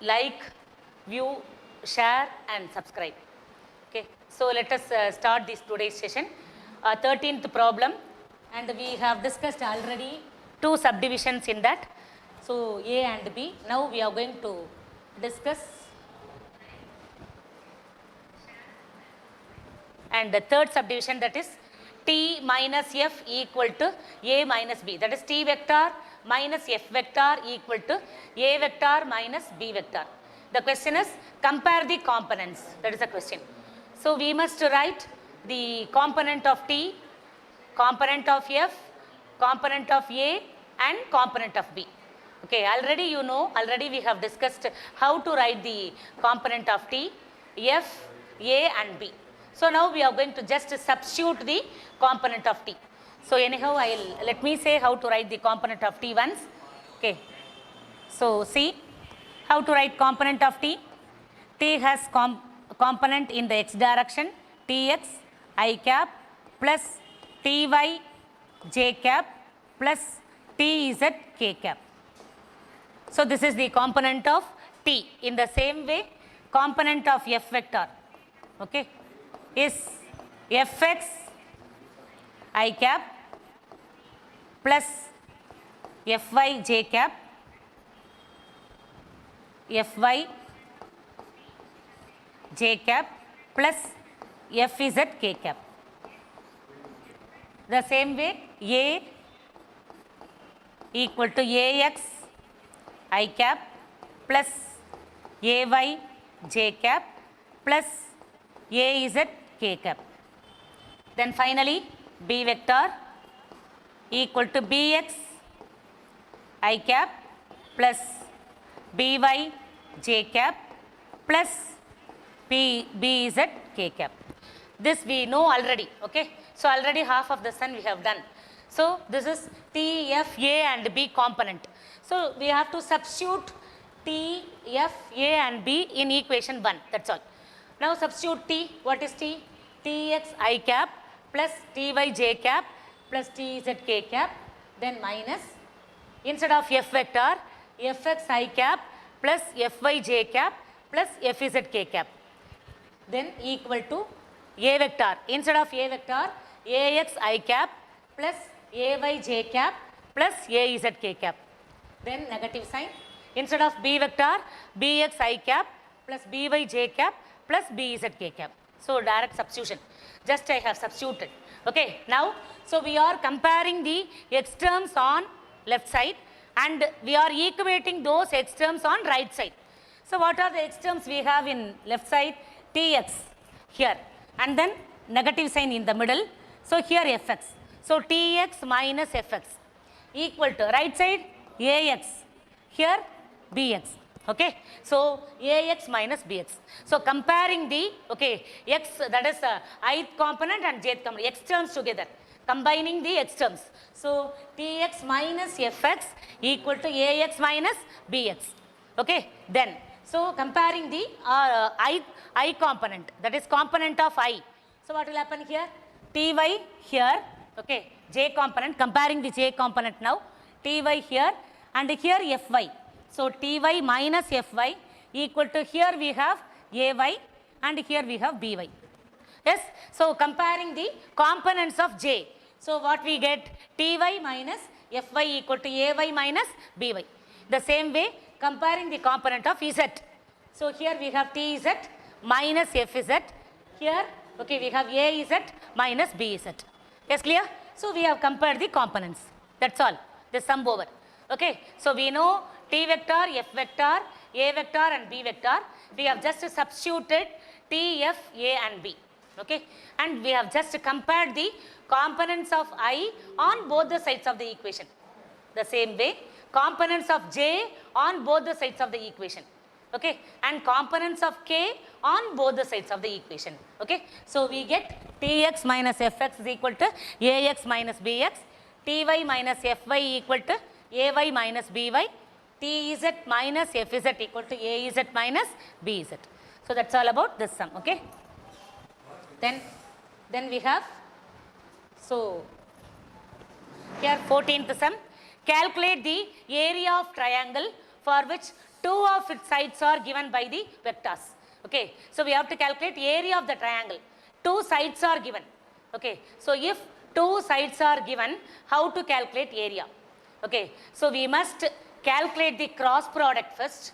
like, view, share and subscribe. Okay, so let us start this today's session. 13th problem, and we have discussed already two subdivisions in that. So A and B. Now we are going to discuss and the third subdivision, that is T minus F equal to A minus B, that is T vector minus F vector equal to A vector minus B vector. The question is compare the components, that is the question. So we must write the component of T, component of F, component of A and component of B. Okay, already you know, already we have discussed how to write the component of T, F, A and B. So now we are going to just substitute the component of T. So anyhow, let me say how to write the component of T once. Okay. So see how to write component of T. T has component in the x direction, Tx I cap plus Ty j cap plus Tz k cap. So this is the component of T. In the same way, component of F vector, okay, is Fx I cap plus Fy j cap, Fy j cap plus Fz k cap. The same way, A equal to Ax I cap plus Ay j cap plus Az k cap. Then finally, B vector equal to Bx I cap plus By j cap plus Bz k cap. This we know already, okay. So already half of the sum we have done. So this is T, F, A and B component. So we have to substitute T, F, A and B in equation 1, that's all. Now substitute T, what is T? Tx I cap plus Ty j cap plus Tz k cap, then minus, instead of F vector, Fx I cap plus Fy j cap plus Fz k cap, then equal to A vector, instead of A vector, Ax I cap plus Ay j cap plus Az k cap, then negative sign, instead of B vector, Bx I cap plus By j cap plus Bz k cap. So direct substitution, just I have substituted. Okay, now, so we are comparing the x terms on left side and we are equating those x terms on right side. So what are the x terms we have in left side? Tx here and then negative sign in the middle. So here Fx. So Tx minus Fx equal to right side Ax, here Bx. Okay, so Ax minus Bx. So comparing the, okay, x, that is ith component and jth component, x terms together, combining the x terms. So Tx minus Fx equal to Ax minus Bx. Okay, then, so comparing the I component, that is component of I. So what will happen here? Ty here, okay, j component, comparing the j component now, Ty here and here Fy. So Ty minus Fy equal to, here we have Ay and here we have By. Yes, so comparing the components of j. So what we get? Ty minus Fy equal to Ay minus By. The same way, comparing the component of Z. So here we have Tz minus Fz. Here, okay, we have Az minus Bz. Yes, clear? So we have compared the components. That's all. The sum over. Okay, so we know T vector, F vector, A vector and B vector. We have just substituted T, F, A and B. Okay, and we have just compared the components of I on both the sides of the equation. The same way, components of J on both the sides of the equation. Okay, and components of K on both the sides of the equation. Okay, so we get Tx minus Fx is equal to Ax minus Bx, Ty minus Fy equal to Ay minus By, Tz minus Fz equal to Az minus Bz. So that's all about this sum. Okay. Then we have, so here 14th sum, calculate the area of triangle for which two of its sides are given by the vectors. Okay, so we have to calculate area of the triangle. Two sides are given. Okay, so if two sides are given, how to calculate area? Okay, so we must calculate the cross product first.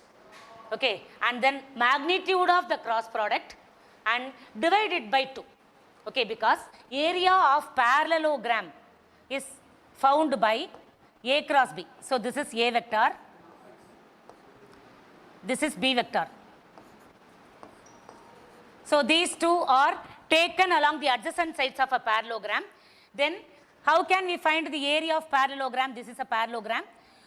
Okay, and then magnitude of the cross product and divide it by 2. Okay, because area of parallelogram is found by A cross B. So this is A vector, this is B vector. So these two are taken along the adjacent sides of a parallelogram. Then how can we find the area of parallelogram? This is a parallelogram.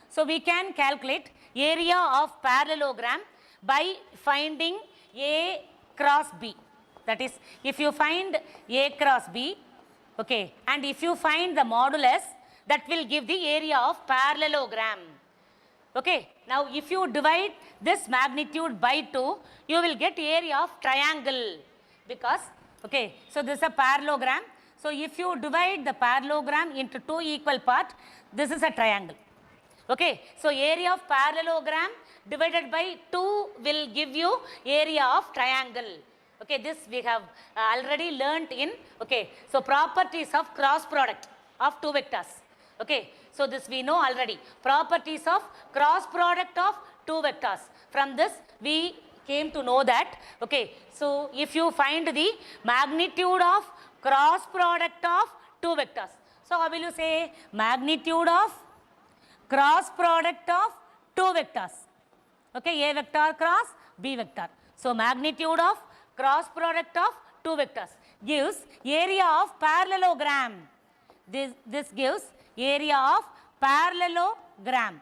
So we can calculate area of parallelogram by finding A cross B. That is, if you find A cross B, okay, and if you find the modulus, that will give the area of parallelogram. Okay, now if you divide this magnitude by 2, you will get area of triangle, because, okay, so this is a parallelogram. So if you divide the parallelogram into 2 equal parts, this is a triangle. Okay, so area of parallelogram divided by 2 will give you area of triangle. Okay, this we have already learnt in, okay, so properties of cross product of two vectors. Okay, so this we know already. Properties of cross product of two vectors. From this we came to know that, okay, so if you find the magnitude of cross product of two vectors. So how will you say magnitude of cross product of two vectors? Okay, A vector cross B vector. So magnitude of cross product of two vectors gives area of parallelogram. This gives area of parallelogram.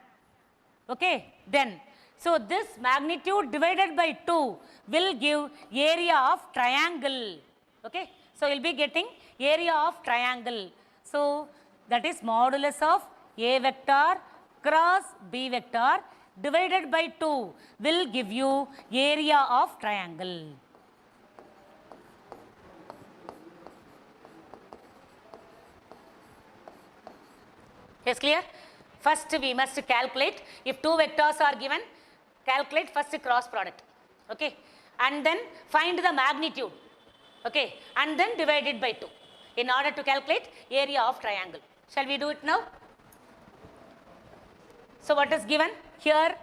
Okay, then, so this magnitude divided by 2 will give area of triangle. Okay, so we'll be getting area of triangle. So that is modulus of A vector cross B vector divided by 2 will give you area of triangle. Yes, clear? First we must calculate, if two vectors are given, calculate first cross product. Okay, and then find the magnitude. Okay, and then divide it by 2 in order to calculate area of triangle. Shall we do it now? So what is given? Here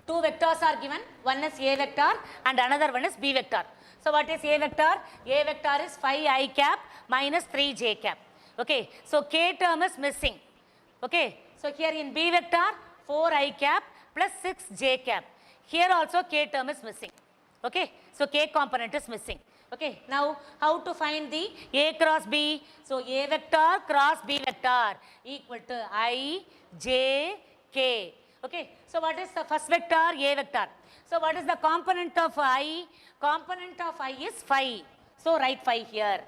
two vectors are given. One is A vector and another one is B vector. So what is A vector? A vector is 5i cap minus 3j cap. Okay, so k term is missing. Okay, so here in B vector 4i cap plus 6j cap. Here also k term is missing. Okay, so k component is missing. Okay, now how to find the A cross B? So A vector cross B vector equal to I, J, K. Okay, so what is the first vector? A vector. So what is the component of I? Component of I is 5. So write 5 here.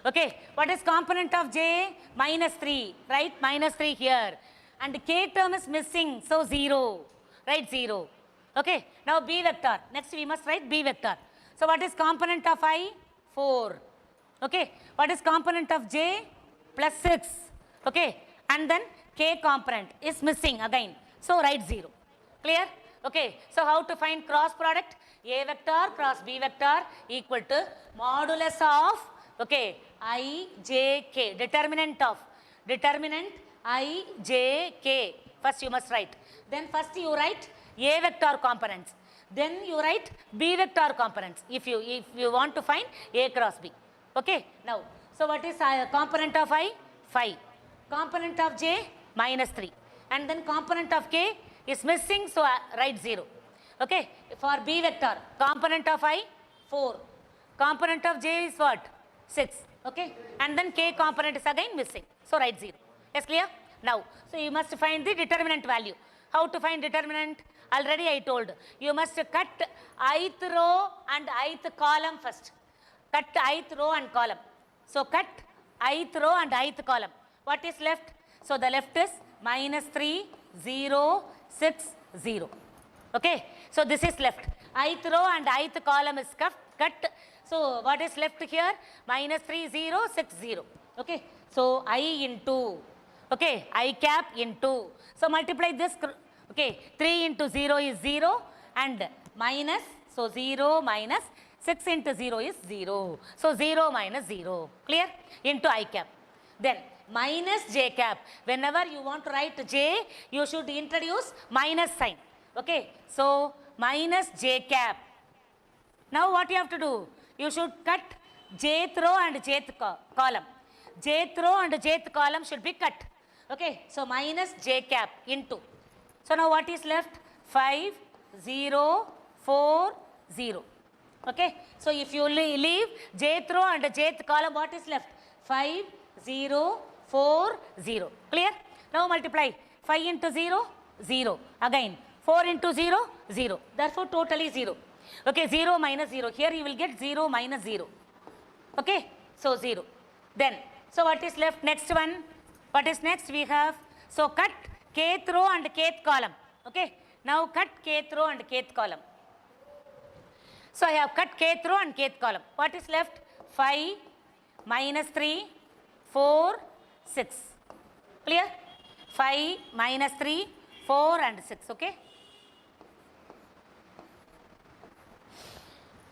Okay, what is component of J? Minus 3. Write minus 3 here. And K term is missing. So 0. Write 0. Okay, now B vector. Next we must write B vector. So what is component of I? 4. Okay, what is component of J? Plus 6. Okay, and then K component is missing again. So write 0. Clear? Okay, so how to find cross product? A vector cross B vector equal to modulus of, okay, I, J, K. Determinant I, J, K. First you must write. Then first you write A vector components. Then you write B vector components if you want to find A cross B. Okay, now, so what is component of I? 5. Component of J? Minus 3. And then component of K is missing, so write 0. Okay, for B vector, component of I? 4. Component of J is what? 6. Okay, and then K component is again missing, so write 0. Yes, clear? Now, so you must find the determinant value. How to find determinant? Already I told. You must cut ith row and ith column first. Cut ith row and column. So cut ith row and ith column. What is left? So the left is minus 3, 0, 6, 0. Okay, so this is left. Ith row and ith column is cut. So what is left here? Minus 3, 0, 6, 0. Okay, so I into, okay, I cap into. So multiply this Okay, 3 into 0 is 0 and minus, so 0 minus 6 into 0 is 0. So 0 minus 0, clear, into I cap. Then minus j cap, whenever you want to write j, you should introduce minus sign. Okay, so minus j cap. Now what you have to do? You should cut jth row and jth column. Jth row and jth column should be cut. Okay, so minus j cap into. So now what is left? 5, 0, 4, 0. Okay, so if you leave jth row and jth column, what is left? 5, 0, 4, 0. Clear? Now multiply 5 into 0, 0. Again 4 into 0, 0. Therefore totally 0. Okay, 0 minus 0. Here you will get 0 minus 0. Okay, so 0. Then, so what is left? Next one. What is next? We have, so cut kth row and kth column. Okay, now cut kth row and kth column. So I have cut kth row and kth column. What is left? 5, minus 3, 4, 6. Clear? 5, minus 3, 4 and 6. Okay.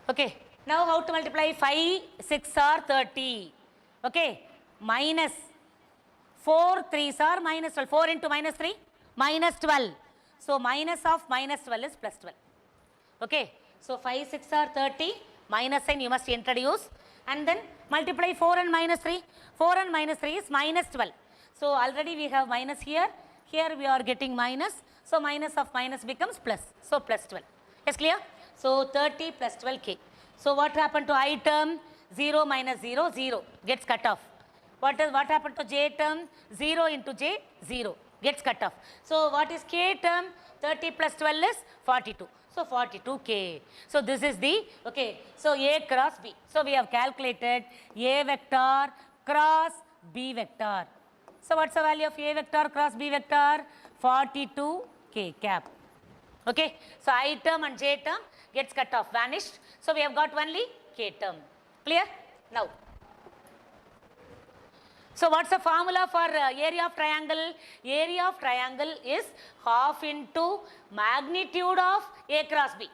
Okay, now how to multiply? 5, 6 are 30. Okay, minus 4 3s are minus 12. 4 into minus 3, minus 12. So minus of minus 12 is plus 12. Okay, so 5, 6 are 30. Minus sign you must introduce. And then multiply 4 and minus 3. 4 and minus 3 is minus 12. So already we have minus here. Here we are getting minus. So minus of minus becomes plus. So plus 12. Yes, clear? So 30 plus 12k. So what happened to I term? 0 minus 0, 0 gets cut off. What happened to j term? 0 into j, 0 gets cut off. So what is k term? 30 plus 12 is 42. So 42k. So this is the, okay, so A cross B. So we have calculated A vector cross B vector. So what's the value of A vector cross B vector? 42k cap. Okay, so I term and j term gets cut off, vanished. So we have got only k term. Clear? Now, so what's the formula for area of triangle? Area of triangle is half into magnitude of A cross B.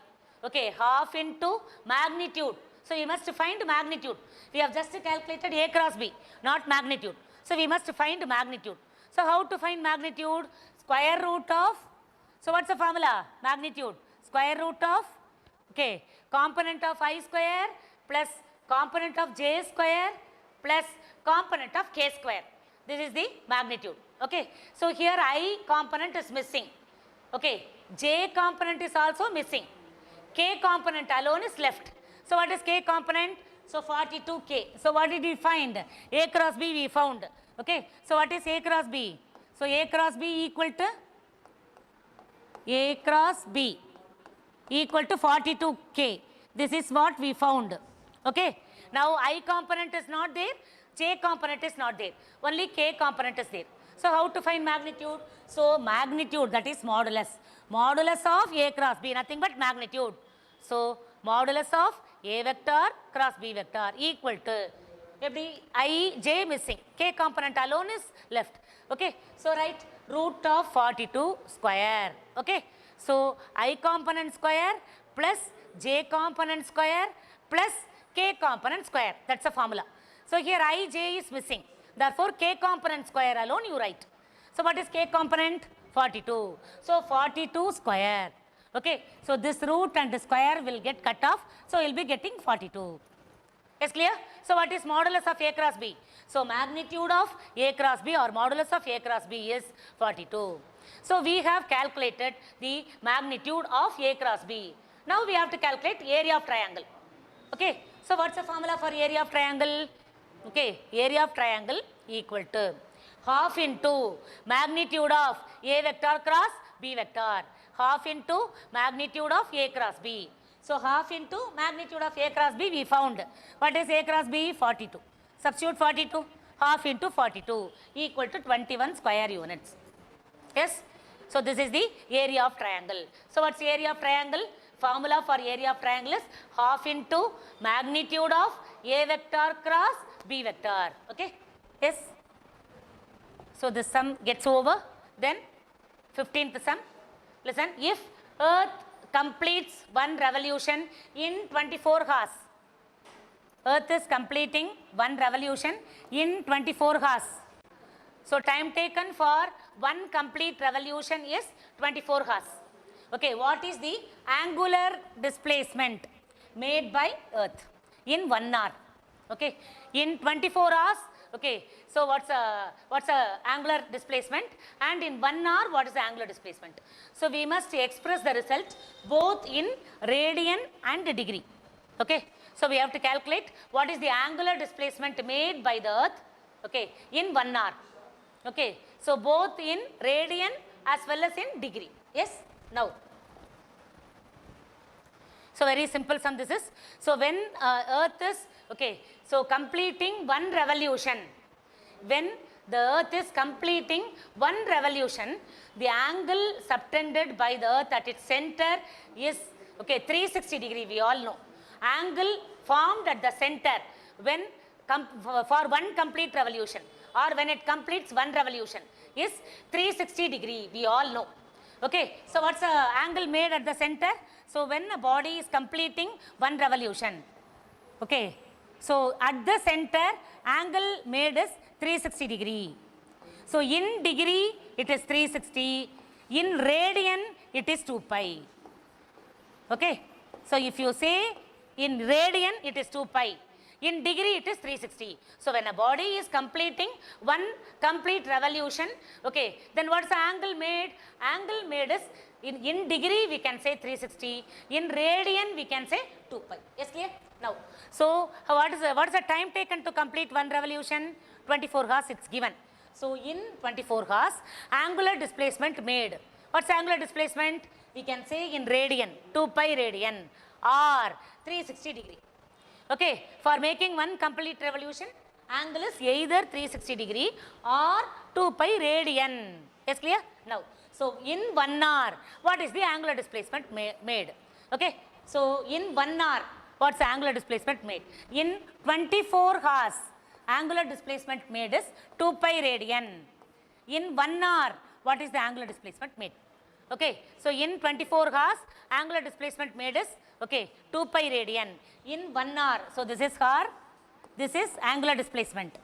Okay, half into magnitude. So we must find magnitude. We have just calculated A cross B, not magnitude. So we must find magnitude. So how to find magnitude? Square root of, so what's the formula? Magnitude, square root of, okay, component of I square plus component of j square plus component of k square. This is the magnitude. Okay, so here I component is missing. Okay, j component is also missing. K component alone is left. So what is k component? So 42k. So what did we find? A cross B we found. Okay, so what is A cross B? So A cross B equal to A cross B equal to 42k. This is what we found. Okay, now I component is not there, j component is not there, only k component is there. So how to find magnitude? So magnitude, that is modulus. Modulus of A cross B, nothing but magnitude. So modulus of A vector cross B vector equal to, I, j missing, k component alone is left. Okay, so write root of 42 square. Okay, so I component square plus j component square plus k component square. That's the formula. So here I, j is missing. Therefore k component square alone you write. So what is k component? 42. So 42 square. Okay, so this root and the square will get cut off. So you will be getting 42. Yes, clear? So what is modulus of A cross B? So magnitude of A cross B or modulus of A cross B is 42. So we have calculated the magnitude of A cross B. Now we have to calculate area of triangle. Okay, so what's the formula for area of triangle? Okay, area of triangle equal to half into magnitude of A vector cross B vector, half into magnitude of A cross B. So half into magnitude of A cross B we found. What is A cross B? 42. Substitute 42, half into 42 equal to 21 square units. Yes, so this is the area of triangle. So what's the area of triangle? Formula for area of triangle is half into magnitude of A vector cross B vector. Okay, yes. So this sum gets over. Then 15th sum. listen, if Earth completes one revolution in 24 hours, Earth is completing one revolution in 24 hours. So time taken for one complete revolution is 24 hours. Okay, what is the angular displacement made by Earth in 1 hour? Okay, in 24 hours. Okay, so what's a angular displacement, and in 1 hour what is the angular displacement? So we must express the result both in radian and degree. Okay, so we have to calculate what is the angular displacement made by the Earth, okay, in 1 hour. Okay, so both in radian as well as in degree. Yes, now. So very simple sum this is. So when Earth is, okay, so completing one revolution, when the Earth is completing one revolution, the angle subtended by the Earth at its center is, okay, 360 degree, we all know. Angle formed at the center when for one complete revolution, or when it completes one revolution, is 360 degree, we all know. Okay, so what's the angle made at the center? So when a body is completing one revolution, okay, so at the center angle made is 360 degree. So in degree it is 360, in radian it is 2 pi. Okay, so if you say in radian it is 2 pi, in degree it is 360. So when a body is completing one complete revolution, okay, then what's the angle made? Angle made is in degree we can say 360, in radian we can say 2 pi. Yes, clear? Now, so what is the time taken to complete one revolution? 24 hours it's given. So in 24 hours, angular displacement made. What's angular displacement? We can say in radian, 2 pi radian or 360 degree. Okay, for making one complete revolution, angle is either 360 degree or 2 pi radian. Yes, clear? Now, so in 1 hour, what is the angular displacement made? Okay, so in 1 hour, what's the angular displacement made? In 24 hours, angular displacement made is 2 pi radian. In 1 hour, what is the angular displacement made? Okay, so in 24 hours, angular displacement made is, okay, 2 pi radian. In 1 hour, so this is hour, this is angular displacement.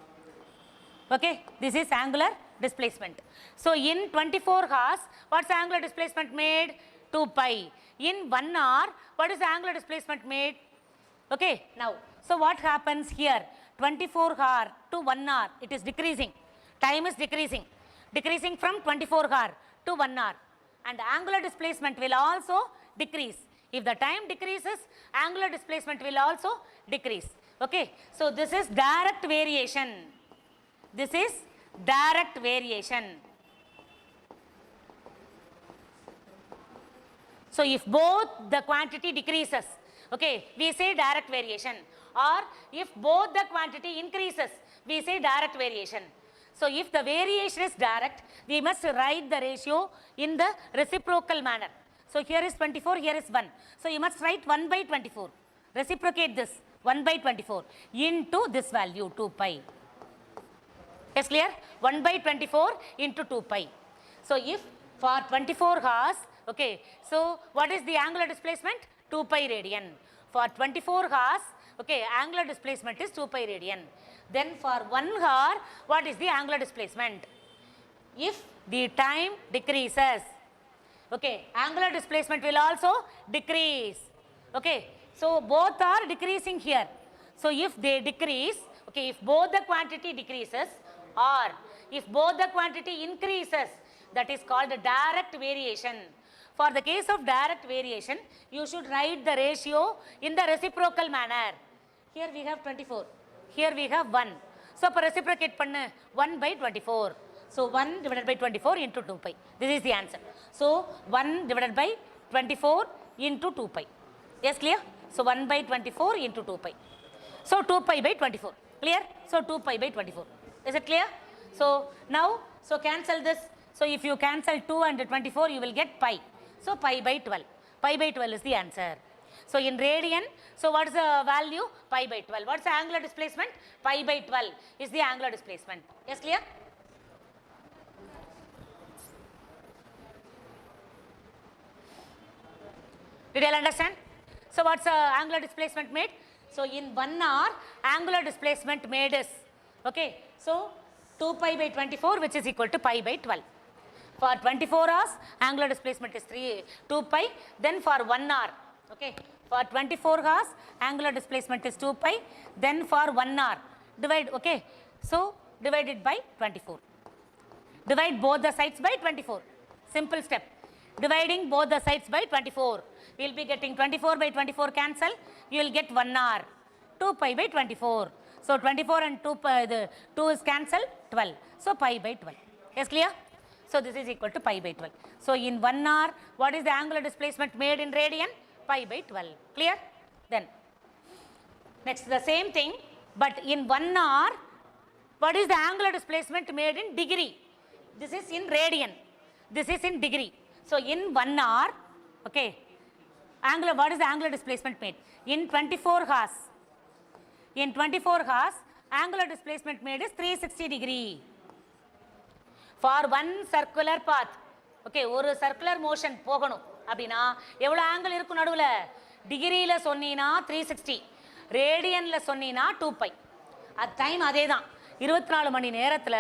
Okay, this is angular displacement. So in 24 hours, what's the angular displacement made? 2 pi. In 1 hour, what is the angular displacement made? Okay, now, so what happens here? 24 hour to 1 hour, it is decreasing. Time is decreasing. Decreasing from 24 hour to 1 hour. And angular displacement will also decrease. If the time decreases, angular displacement will also decrease. Okay, so this is direct variation. This is direct variation. So if both the quantity decreases, okay, we say direct variation. Or if both the quantity increases, we say direct variation. So if the variation is direct, we must write the ratio in the reciprocal manner. So here is 24, here is 1. So you must write 1 by 24. Reciprocate this 1 by 24 into this value 2 pi. Yes, clear? 1 by 24 into 2 pi. So if for 24 hours, okay, so what is the angular displacement? 2 pi radian. For 24 hours, okay, angular displacement is 2 pi radian. Then for 1 hour, what is the angular displacement? If the time decreases, okay, angular displacement will also decrease. Okay, so both are decreasing here. So if they decrease, okay, if both the quantity decreases or if both the quantity increases, that is called a direct variation. For the case of direct variation, you should write the ratio in the reciprocal manner. Here we have 24. Here we have 1. So, for reciprocate panna 1 by 24. So, 1 divided by 24 into 2 pi. This is the answer. So, 1 divided by 24 into 2 pi. Yes, clear? So, 1 by 24 into 2 pi. So, 2 pi by 24. Clear? So, 2 pi by 24. Is it clear? So, now, so cancel this. So, if you cancel 2 and 24, you will get pi. So, pi by 12. Pi by 12 is the answer. So, in radian, so what is the value? Pi by 12. What is the angular displacement? Pi by 12 is the angular displacement. Yes, clear? Did you all understand? So what's angular displacement made? So in 1 hour, angular displacement made is, okay, so 2 pi by 24, which is equal to pi by 12. For 24 hours, angular displacement is 2 pi. Then for 1 hour, okay, for 24 hours, angular displacement is 2 pi. Then for 1 hour, divide, okay, so divide it by 24. Divide both the sides by 24. Simple step. Dividing both the sides by 24. We will be getting 24 by 24 cancel. You will get 1 hour. 2 pi by 24. So 24 and 2 pi, the 2 is cancelled, 12. So pi by 12. Yes, clear? So this is equal to pi by 12. So in 1 hour, what is the angular displacement made in radian? Pi by 12. Clear? Then next the same thing, but in 1 hour, what is the angular displacement made in degree? This is in radian. This is in degree. So in 1 hour, okay, angular, what is the angular displacement made? In 24 hours. In 24 hours, angular displacement made is 360 degree. For one circular path, okay, ஒரு circular motion போகணும் அப்படினா எவ்வளவு angle இருக்கும் நடுவுல? டிகிரியில சொன்னீனா 360, ரேடியன்ல சொன்னீனா 2 pi. at time அதே தான். 24 மணி நேரத்துல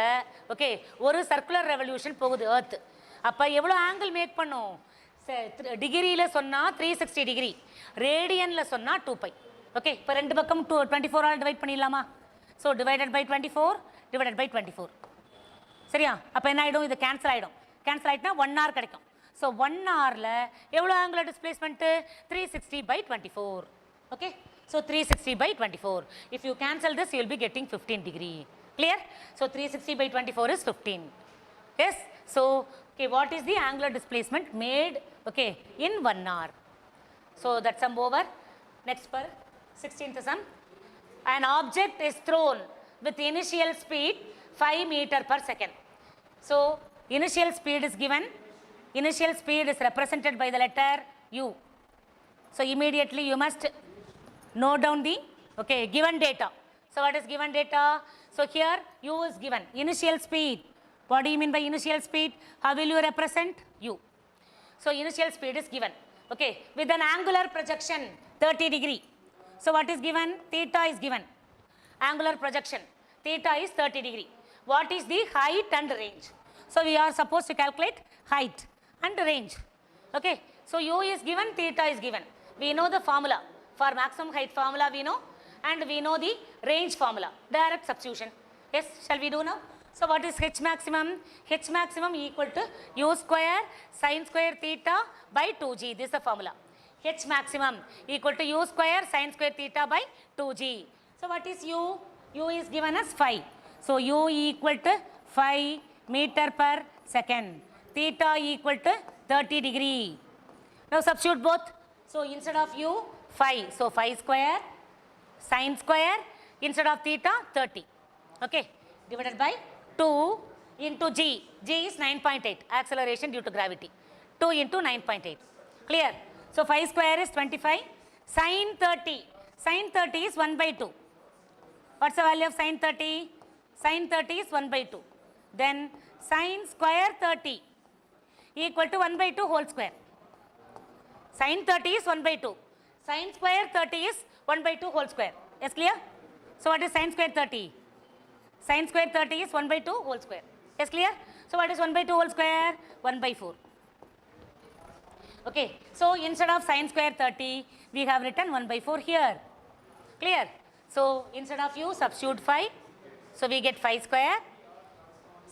okay ஒரு சர்க்குலர் ரெவல்யூஷன் போகுது எர்த். அப்ப எவ்வளவு ஆங்கிள் மேக் பண்ணும்? டிகிரியில சொன்னா 360 டிகிரி, ரேடியன்ல சொன்னா 2 pi. ஓகே, இப்போ ரெண்டு பக்கம் 24 ஆல் டிவைட் பண்ணிடலாமா? So divided by 24 divided by 24. சரியா? அப்போ என்ன ஆகிடும்? இது கேன்சல் ஆகிடும். கேன்சல் ஆகிட்டுனா 1 hour கிடைக்கும். ஸோ 1 hourல எவ்வளோ angular displacement? 360 by 24. Okay, so 360 by 24. If you cancel this, you will be getting 15 degree. Clear? So 360 by 24 is 15. Yes? So, okay, what is the angular displacement made, okay, in 1 hour? So that sum over. Next per 16th sum. An object is thrown with initial speed 5 meter per second. So initial speed is given. Initial speed is represented by the letter U. So immediately you must note down the, okay, given data. So what is given data? So here U is given. Initial speed. What do you mean by initial speed? How will you represent? U. So initial speed is given. Okay, with an angular projection 30 degree. So what is given? Theta is given. Angular projection. Theta is 30 degree. What is the height and range? So we are supposed to calculate height and range. Okay, so U is given, theta is given. We know the formula. For maximum height formula we know, and we know the range formula. Direct substitution. Yes, shall we do now? So what is H maximum? H maximum equal to U square sin square theta by 2g. This is the formula. H maximum equal to U square sin square theta by 2g. So what is U? U is given as 5. So U equal to 5 meter per second. Theta equal to 30 degree. Now substitute both. So instead of U, 5. So 5 square sin square, instead of theta 30. Okay, divided by 2 into g. G is 9.8, acceleration due to gravity. 2 into 9.8. Clear? So 5 square is 25. Sin 30. Sin 30 is 1 by 2. What's the value of sin 30? Sin 30 is 1 by 2. Then sin square 30 equal to 1 by 2 whole square. Sin 30 is 1 by 2. Sin square 30 is 1 by 2 whole square. Yes, clear? So what is sin square 30? Sin square 30 is 1 by 2 whole square. Yes, clear? So what is 1 by 2 whole square? 1 by 4. Okay, so instead of sin square 30, we have written 1 by 4 here. Clear? So instead of U, substitute 5. So we get 5 square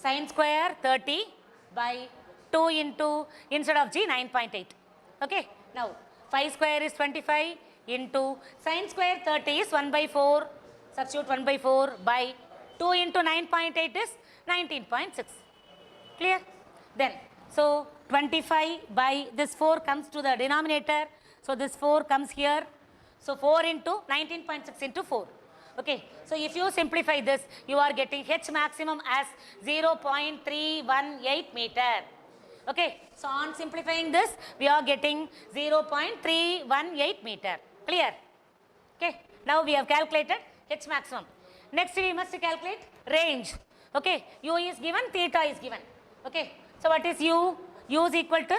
sin square 30 by 2 into, instead of G, 9.8. Okay, now 5 square is 25 into sin square 30 is 1 by 4. Substitute 1 by 4 by 2 into 9.8 is 19.6. Clear? Then, so 25 by this 4 comes to the denominator. So this 4 comes here. So 4 into 19.6 into 4. Okay, so if you simplify this, you are getting H maximum as 0.318 meter. Okay, so on simplifying this, we are getting 0.318 meter. Clear? Okay, now we have calculated H maximum. Next we must calculate range. Okay, U is given, theta is given. Okay, so what is U? U is equal to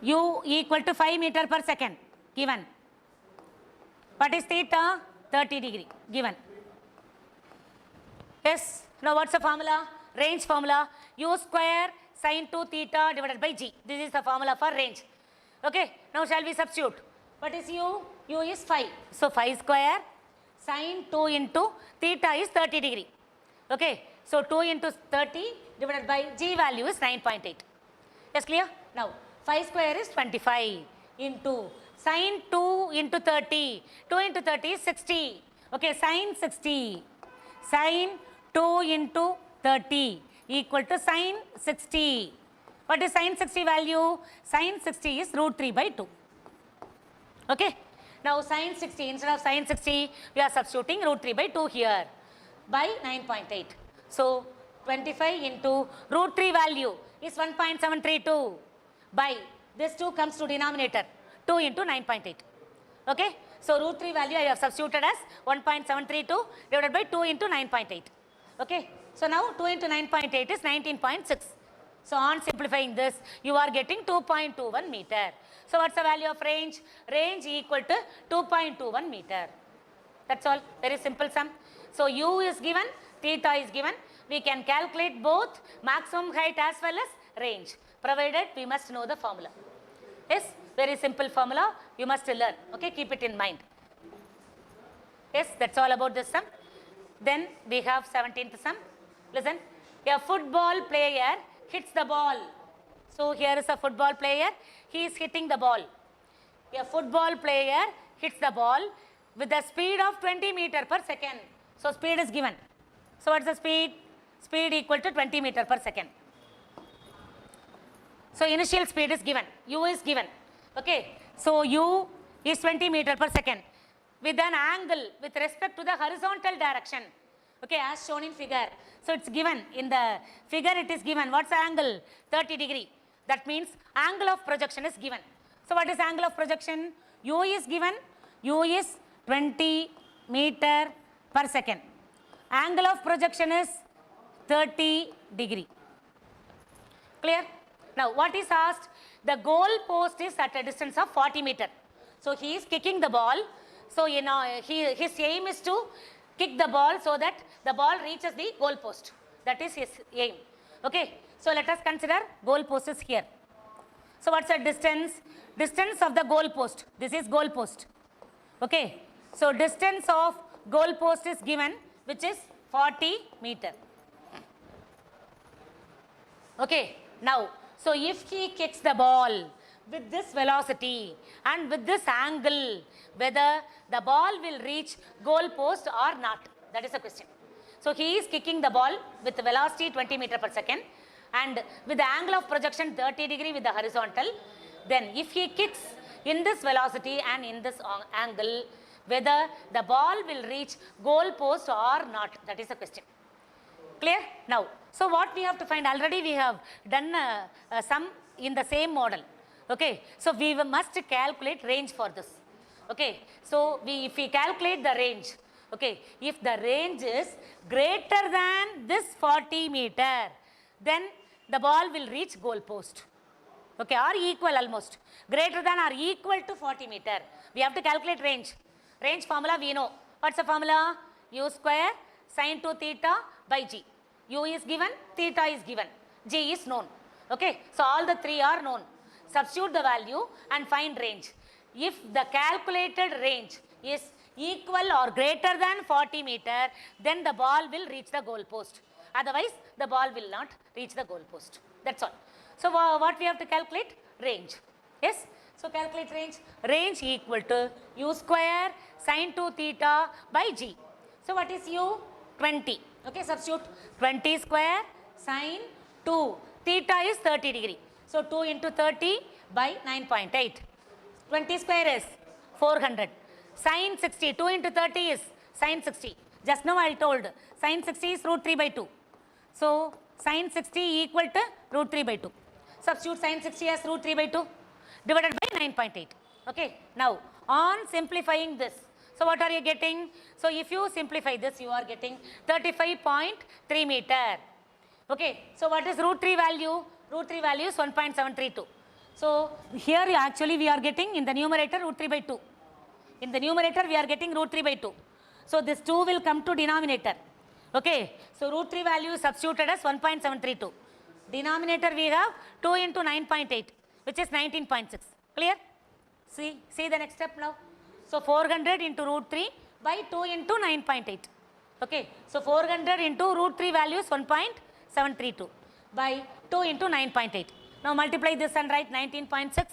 u equal to 5 meter per second given. What is theta? 30 degree given. Yes, now what's the formula? Range formula, u square sine 2 theta divided by g. This is the formula for range. Okay, now shall we substitute? What is u? U is 5. So 5 square sine 2 into theta is 30 degree. Okay, so 2 into 30 divided by g value is 9.8. Yes, clear? Now 5 square is 25 into sine 2 into 30. 2 into 30 is 60. Okay, sine 60. Sine 2 into 30 equal to sine 60. What is sine 60 value? Sine 60 is root 3 by 2. Okay. Now sine 60, instead of sine 60, we are substituting root 3 by 2 here by 9.8. So 25 into root 3 value is 1.732 by this 2 comes to denominator 2 into 9.8. Okay. So root 3 value I have substituted as 1.732 divided by 2 into 9.8. Okay. So now 2 into 9.8 is 19.6. So on simplifying this, you are getting 2.21 meter. So what's the value of range? Range equal to 2.21 meter. That's all. Very simple sum. So u is given, theta is given. We can calculate both maximum height as well as range, provided we must know the formula. Yes, very simple formula. You must learn. Okay, keep it in mind. Yes, that's all about this sum. Then we have 17th sum. Listen, a football player hits the ball. So here is a football player. He is hitting the ball. A football player hits the ball with a speed of 20 meter per second. So speed is given. So what's the speed? Speed equal to 20 meter per second. So initial speed is given. U is given. Okay. So U is 20 meter per second with an angle with respect to the horizontal direction. Okay, as shown in figure. So it's given in the figure, it is given. What's the angle? 30 degree. That means angle of projection is given. So what is angle of projection? U is given. U is 20 meter per second. Angle of projection is 30 degree. Clear? Now what is asked? The goal post is at a distance of 40 meter. So he is kicking the ball. So you know his aim is to kick the ball so that the ball reaches the goal post. That is his aim. Okay. So let us consider goal post is here. So what's the distance? Distance of the goal post. This is goal post. Okay. So distance of goal post is given, which is 40 meter. Okay. Now, so if he kicks the ball with this velocity and with this angle, whether the ball will reach goal post or not, that is the question. So he is kicking the ball with velocity 20 meter per second and with the angle of projection 30 degree with the horizontal. Then if he kicks in this velocity and in this angle, whether the ball will reach goal post or not, that is the question. Clear? Now, so what we have to find, already we have done some in the same model. Okay, so we must calculate range for this. Okay, so if we calculate the range, okay, if the range is greater than this 40 meter, then the ball will reach goal post. Okay, or equal almost. Greater than or equal to 40 meter. We have to calculate range. Range formula we know. What's the formula? U square sine 2 theta by g. U is given, theta is given, g is known. Okay, so all the three are known. Substitute the value and find range. If the calculated range is equal or greater than 40 meter, then the ball will reach the goal post. Otherwise, the ball will not reach the goal post. That's all. So what we have to calculate? Range. Yes? So calculate range. Range equal to u square sine 2 theta by g. So what is u? 20. Okay, substitute 20 square sine 2. Theta is 30 degree. So 2 into 30 by 9.8. 20 square is 400. Sine 60. 2 into 30 is sine 60. Just now I told sine 60 is root 3 by 2. So sine 60 equal to root 3 by 2. Substitute sine 60 as root 3 by 2 divided by 9.8. Okay. Now on simplifying this, so what are you getting? So if you simplify this, you are getting 35.3 meter. Okay. So what is root 3 value? Root 3 value is 1.732. So here actually we are getting in the numerator root 3 by 2. In the numerator we are getting root 3 by 2. So this 2 will come to denominator. Okay. So root 3 value is substituted as 1.732. Denominator we have 2 into 9.8, which is 19.6. Clear? See the next step now. So 400 into root 3 by 2 into 9.8. Okay. So 400 into root 3 value is 1.732 by 2 into 9.8. Now multiply this and write 19.6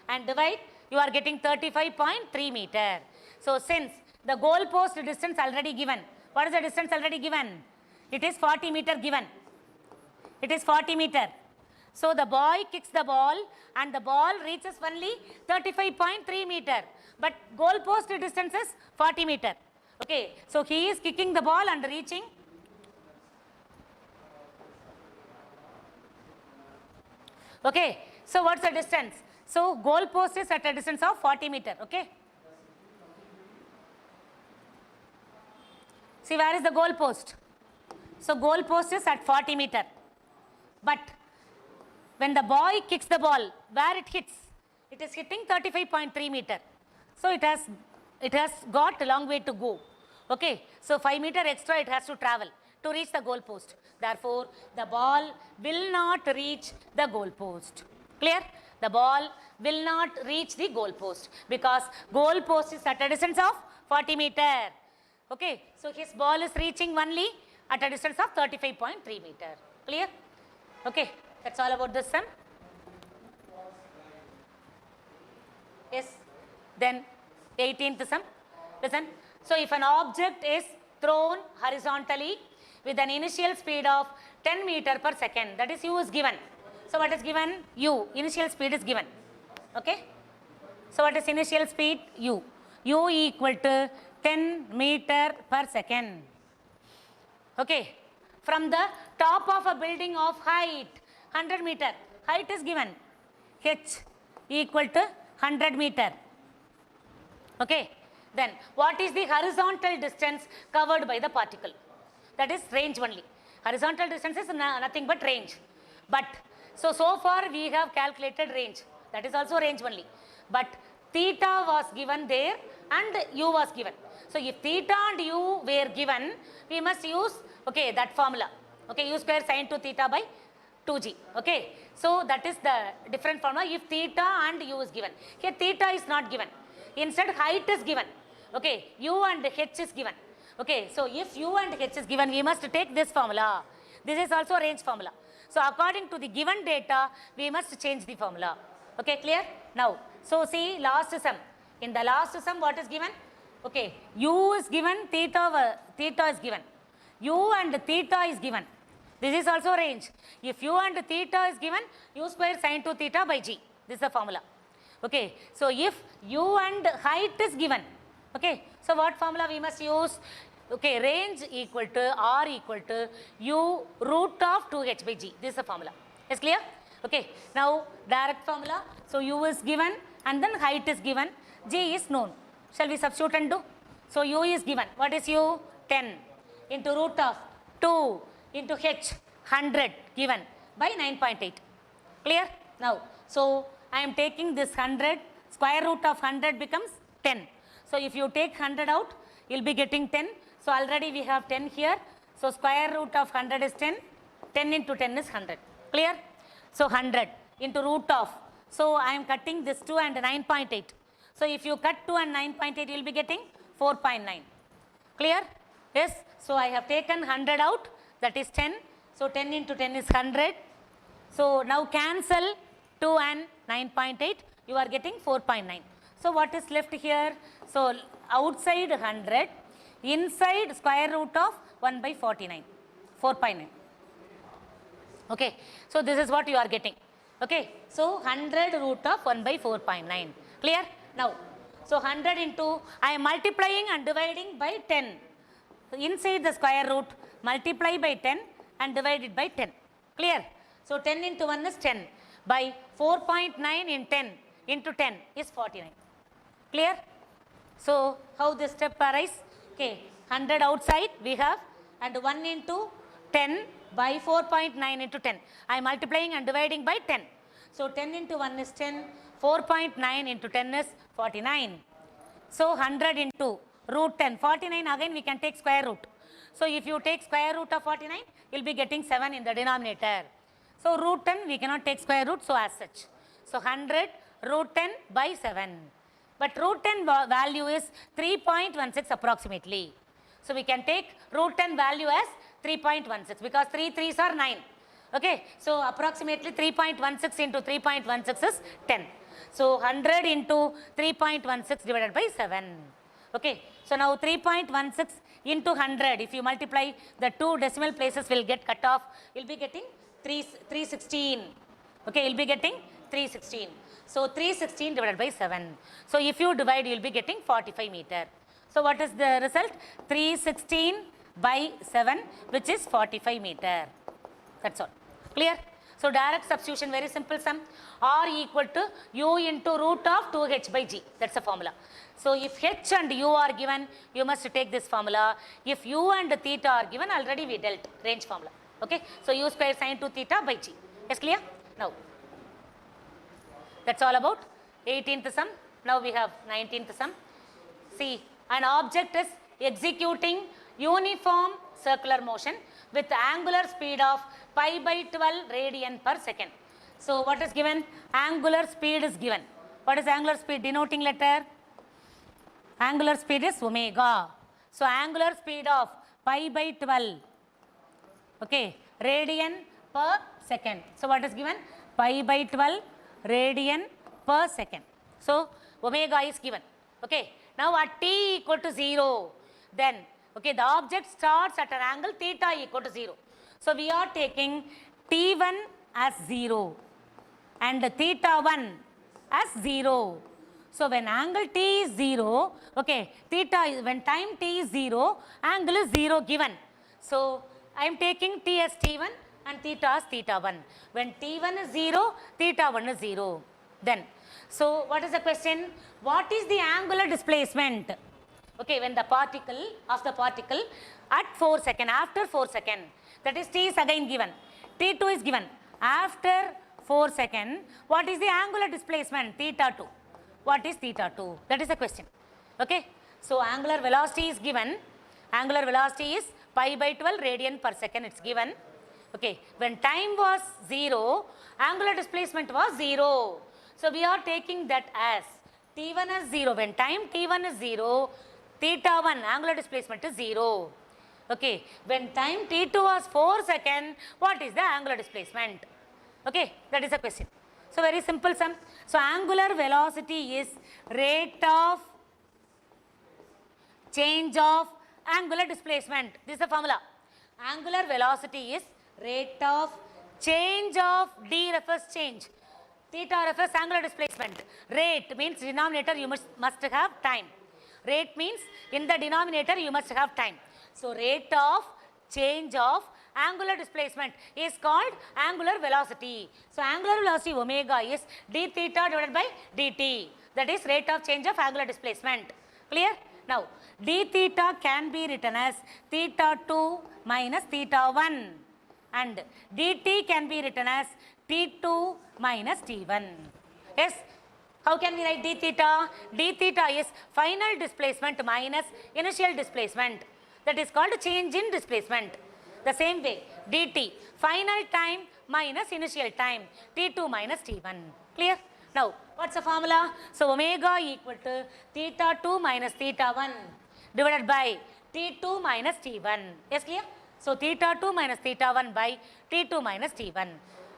and divide, you are getting 35.3 meter. So since the goal post distance already given, what is the distance already given? It is 40 meter given. It is 40 meter. So the boy kicks the ball and the ball reaches only 35.3 meter. But goal post distance is 40 meter. Okay. So he is kicking the ball and reaching. Okay. So what's the distance? So goal post is at a distance of 40 meter. Okay. See, where is the goal post? So goal post is at 40 meter. But when the boy kicks the ball, where it hits? It is hitting 35.3 meter. So it has got a long way to go. Okay. So 5 meter extra it has to travel to reach the goal post. Therefore, the ball will not reach the goal post. Clear? The ball will not reach the goal post because goal post is at a distance of 40 meter. Okay. So his ball is reaching only at a distance of 35.3 meter. Clear? Okay. That's all about this sum. Yes. Then 18th sum. Listen. So if an object is thrown horizontally with an initial speed of 10 meter per second, that is u is given. So what is given? U. Initial speed is given. Okay. So what is initial speed? U. U equal to 10 meter per second. Okay. From the top of a building of height 100 meter, height is given. H equal to 100 meter. Okay. Then what is the horizontal distance covered by the particle? That is range only. Horizontal distance is nothing but range. But so far we have calculated range. That is also range only. But theta was given there and u was given. So if theta and u were given, we must use, okay, that formula. Okay, u square sin 2 theta by 2g. Okay. So that is the different formula if theta and u is given. Here theta is not given. Instead height is given. Okay, u and h is given. Okay, so if u and h is given, we must take this formula. This is also range formula. So according to the given data, we must change the formula. Okay, clear? Now, so see last sum. In the last sum, what is given? Okay, u is given, theta is given. U and theta is given. This is also range. If u and theta is given, u square sin 2 theta by g. This is the formula. Okay, so if u and height is given, okay, so what formula we must use? Okay, range equal to r equal to u root of 2h by g. This is the formula. Is clear? Okay, now direct formula. So u is given and then height is given, g is known. Shall we substitute and do? So u is given. What is u? 10 into root of 2 into h 100 given by 9.8. Clear? Now, so I am taking this 100, square root of 100 becomes 10. So if you take 100 out, you will be getting 10. So already we have 10 here. So square root of 100 is 10. 10 into 10 is 100. Clear? So 100 into root of. So I am cutting this 2 and 9.8. So if you cut 2 and 9.8, you will be getting 4.9. Clear? Yes. So I have taken 100 out. That is 10. So 10 into 10 is 100. So now cancel 2 and 9.8. You are getting 4.9. So what is left here? So outside 100, inside square root of 1 by 49, 4.9. Okay. So this is what you are getting. Okay. So 100 root of 1 by 4.9. Clear? Now, so 100 into, I am multiplying and dividing by 10. Inside the square root, multiply by 10 and divide it by 10. Clear? So 10 into 1 is 10. By 4.9 in 10 into 10 is 49. Clear? So how this step arise? Okay, 100 outside we have and 1 into 10 by 4.9 into 10. I am multiplying and dividing by 10. So 10 into 1 is 10. 4.9 into 10 is 49. So 100 into root 10. 49 again we can take square root. So if you take square root of 49, you'll be getting 7 in the denominator. So root 10 we cannot take square root, so as such. So 100 root 10 by 7. But root 10 value is 3.16 approximately. So we can take root 10 value as 3.16 because 3 3s are 9. Okay, so approximately 3.16 into 3.16 is 10. So 100 into 3.16 divided by 7. Okay, so now 3.16 into 100, if you multiply the two decimal places will get cut off, you'll be getting 316. Okay, you'll be getting 316. So 316 divided by 7. So if you divide, you'll be getting 45 meter. So what is the result? 316 by 7, which is 45 meter. That's all. Clear? So direct substitution, very simple sum. R equal to U into root of 2h by g. That's the formula. So if h and u are given, you must take this formula. If u and theta are given, already we dealt range formula. Okay? So u square sine 2 theta by g. Yes, clear? Now, that's all about 18th sum. Now we have 19th sum. See, an object is executing uniform circular motion with angular speed of pi by 12 radian per second. So what is given? Angular speed is given. What is angular speed? Denoting letter? Angular speed is omega. So angular speed of pi by 12, okay, radian per second. So what is given? Pi by 12 radian per second. So omega is given. Okay. Now at t equal to 0, then okay, the object starts at an angle theta equal to 0. So we are taking t1 as 0 and theta 1 as 0. So when angle t is 0, okay, theta is, when time t is 0, angle is 0 given. So I am taking t as t1 and theta as theta 1. When t1 is 0, theta 1 is 0. Then, so what is the question? What is the angular displacement? Okay, when the particle at 4 seconds, after 4 seconds, that is t is again given, t2 is given. After 4 seconds, what is the angular displacement? Theta 2. What is theta 2? That is the question. Okay, so angular velocity is given. Angular velocity is pi by 12 radian per second, it's given. Okay, when time was 0, angular displacement was 0. So we are taking that as t1 as 0. When time t1 is 0, theta 1 angular displacement is 0. Okay, when time t2 was 4 seconds, what is the angular displacement? Okay, that is the question. So very simple sum. So angular velocity is rate of change of angular displacement. This is the formula. Angular velocity is rate of change of d refers change. Theta refers angular displacement. Rate means denominator you must have time. Rate means in the denominator you must have time. So rate of change of angular displacement is called angular velocity. So angular velocity omega is d theta divided by dt. That is rate of change of angular displacement. Clear? Now d theta can be written as theta 2 minus theta 1 and dt can be written as t2 minus t1. Yes? How can we write d theta? D theta is final displacement minus initial displacement. That is called change in displacement. The same way, dt, final time minus initial time, t2 minus t1. Clear? Now, what's the formula? So, omega equal to theta 2 minus theta 1 divided by t2 minus t1. Yes, clear? So, theta 2 minus theta 1 by t2 minus t1.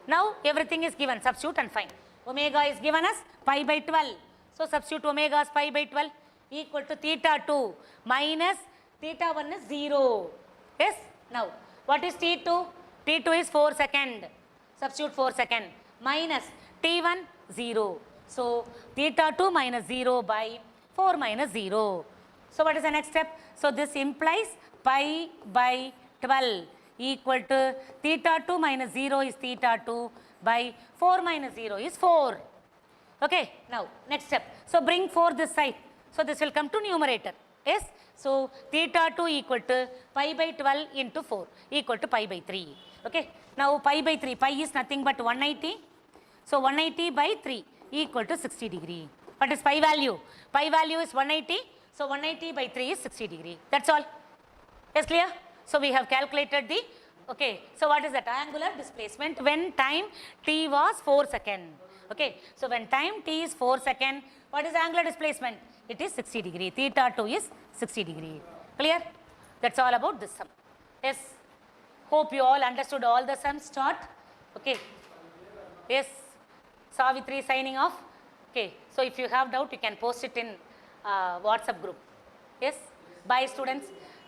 Now, everything is given. Substitute and find. Omega is given as pi by 12. So, substitute omega as pi by 12 equal to theta 2 minus theta 1 is 0. Yes? Now, what is t2? t2 is 4 seconds. Substitute 4 seconds minus t1 0. So, theta 2 minus 0 by 4 minus 0. So, what is the next step? So, this implies pi by 12 equal to theta 2 minus 0 is theta 2 by 4 minus 0 is 4. Okay. Now, next step. So, bring 4 this side. So, this will come to numerator. Yes. So, theta 2 equal to pi by 12 into 4 equal to pi by 3. Okay. Now, pi by 3. Pi is nothing but 180. So 180 by 3 equal to 60 degree. What is pi value? Pi value is 180. So 180 by 3 is 60 degree. That's all. Yes, clear? So we have calculated the, okay. So what is that? Angular displacement when time t was 4 seconds. Okay. So when time t is 4 seconds, what is angular displacement? It is 60 degree. Theta 2 is 60 degree. Clear? That's all about this sum. Yes. Hope you all understood all the sums taught. Okay. Yes. Savitri signing off. Okay. So if you have doubt, you can post it in WhatsApp group. Yes. Bye students.